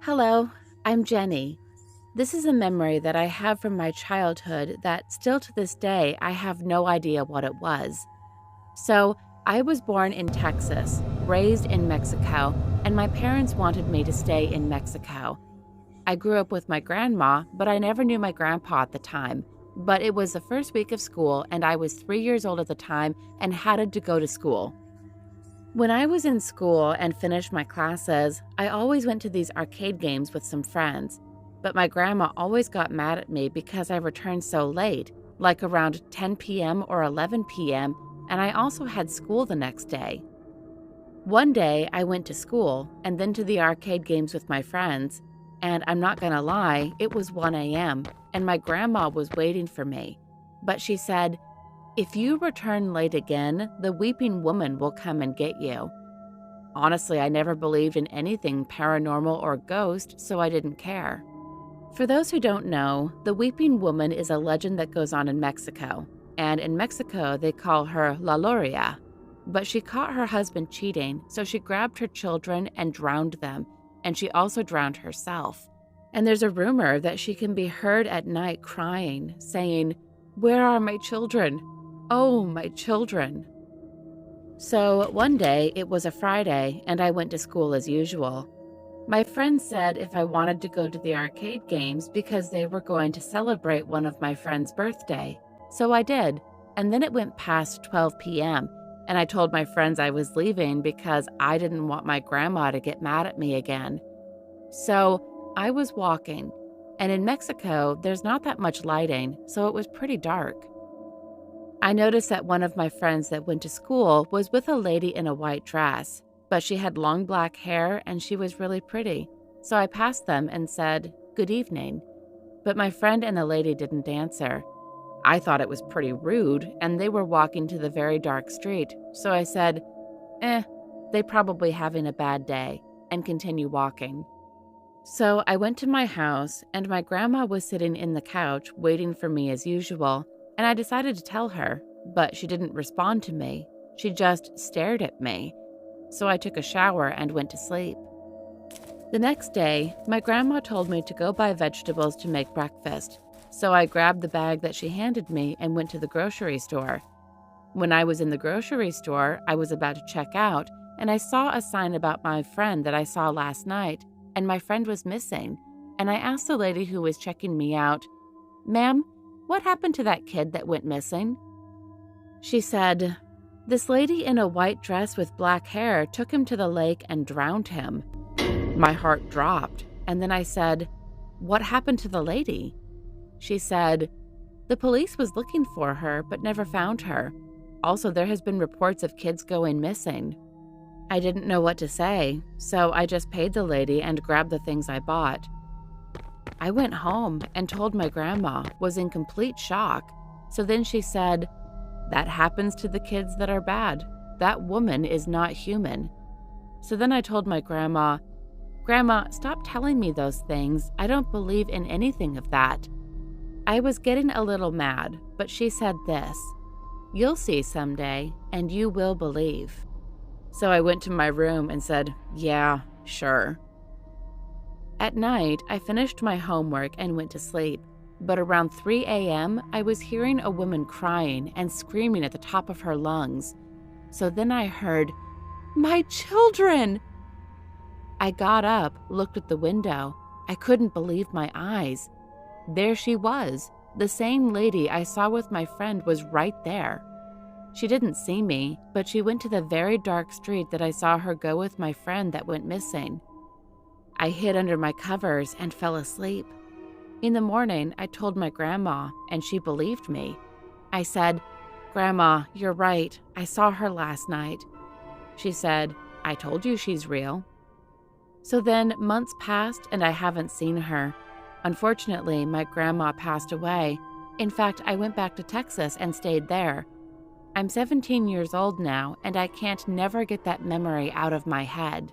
Hello, I'm Jenny. This is a memory that I have from my childhood that still to this day I have no idea what it was. So, I was born in Texas, raised in Mexico, and my parents wanted me to stay in Mexico. I grew up with my grandma, but I never knew my grandpa at the time. But it was the first week of school, and I was 3 years old at the time and had to go to school. When I was in school and finished my classes, I always went to these arcade games with some friends. But my grandma always got mad at me because I returned so late, like around 10 p.m. or 11 p.m., and I also had school the next day. One day, I went to school and then to the arcade games with my friends, and I'm not gonna lie, it was 1 a.m., and my grandma was waiting for me. But she said, "If you return late again, the weeping woman will come and get you." Honestly, I never believed in anything paranormal or ghost, so I didn't care. For those who don't know, the weeping woman is a legend that goes on in Mexico, and in Mexico they call her La Loria. But she caught her husband cheating, so she grabbed her children and drowned them, and she also drowned herself. And there's a rumor that she can be heard at night crying, saying, "Where are my children? Oh, my children." So one day, it was a Friday, and I went to school as usual. My friend said if I wanted to go to the arcade games because they were going to celebrate one of my friend's birthday. So I did, and then it went past 12 p.m., and I told my friends I was leaving because I didn't want my grandma to get mad at me again. So I was walking, and in Mexico, there's not that much lighting, so it was pretty dark. I noticed that one of my friends that went to school was with a lady in a white dress, but she had long black hair and she was really pretty. So I passed them and said, "Good evening." But my friend and the lady didn't answer. I thought it was pretty rude, and they were walking to the very dark street. So I said, they probably having a bad day, and continue walking. So I went to my house, and my grandma was sitting in the couch waiting for me as usual. And I decided to tell her, but she didn't respond to me. She just stared at me. So I took a shower and went to sleep. The next day, my grandma told me to go buy vegetables to make breakfast. So I grabbed the bag that she handed me and went to the grocery store. When I was in the grocery store, I was about to check out, and I saw a sign about my friend that I saw last night, and my friend was missing. And I asked the lady who was checking me out, "Ma'am, what happened to that kid that went missing?" She said, "This lady in a white dress with black hair took him to the lake and drowned him." My heart dropped, and then I said, "What happened to the lady?" She said, "The police was looking for her but never found her. Also, there has been reports of kids going missing." I didn't know what to say, so I just paid the lady and grabbed the things I bought. I went home and told my grandma, was in complete shock. So then she said, "That happens to the kids that are bad. That woman is not human." So then I told my grandma, "Grandma, stop telling me those things. I don't believe in anything of that." I was getting a little mad, but she said this, "You'll see someday, and you will believe." So I went to my room and said, "Yeah, sure." At night, I finished my homework and went to sleep. But around 3 a.m., I was hearing a woman crying and screaming at the top of her lungs. So then I heard, "My children!" I got up, looked at the window. I couldn't believe my eyes. There she was. The same lady I saw with my friend was right there. She didn't see me, but she went to the very dark street that I saw her go with my friend that went missing. I hid under my covers and fell asleep. In the morning, I told my grandma, and she believed me. I said, "Grandma, you're right. I saw her last night." She said, "I told you she's real." So then months passed and I haven't seen her. Unfortunately, my grandma passed away. In fact, I went back to Texas and stayed there. I'm 17 years old now, and I can't never get that memory out of my head.